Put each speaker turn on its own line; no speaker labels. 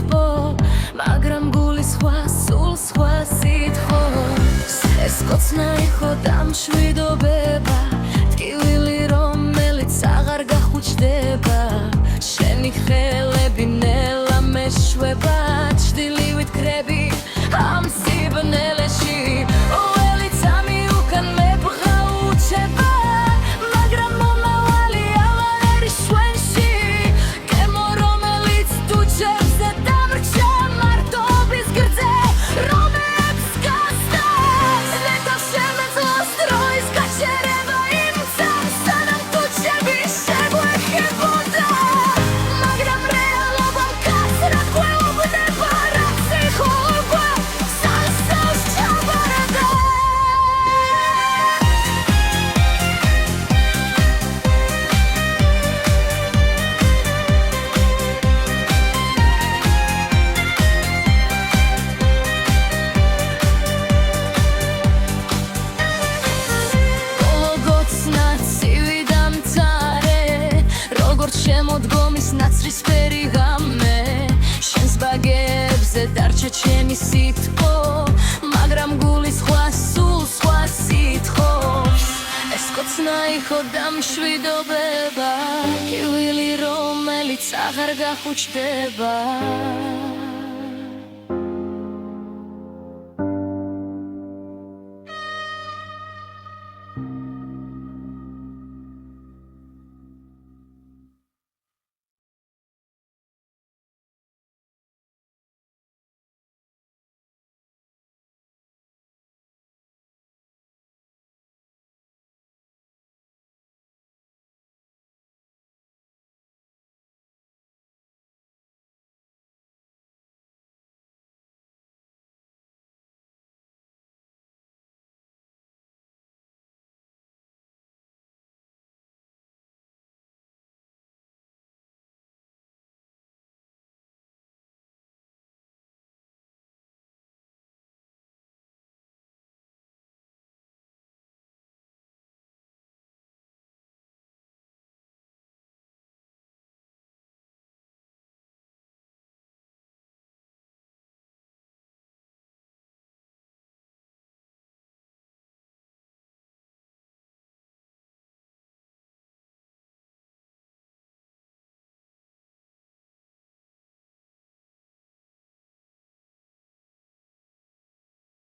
სიტყვა მაგრამ გული სხვა სულ სხვა სიტყვას ეს კოცნა იყო დამშვიდობება ტკივილი რომელიც აღარ გახუჭდება შენი ხელები ნელა მეშვება ჩდილივით კრები ამ სიბნელეში ოველი წამი უკან მებღაუჩება მაგრამ მომავალი აღარ არის შვენში გემო რომელიც დუჩებზე დამრჩა მარტობის გრძე რომებს გასდა ზედა შემეძლოს დროის გაჩერება იმ წამს სანამ დუჩები შეგვეხებოდა მაგრამ რეალობამ კაცრად გვეუბნება რაც იყო უკვე სასწავს ჩაბარდა შემოდგომის ნაცრისფერი ღამე შენს ბაგებზე დარჩა ჩემი სიტყვა მაგრამ გული სხვა სულ სხვა სიტყვას ეს კოცნა იყო დამშვიდობება ტკივილი რომელიც აღარ გახუჭდება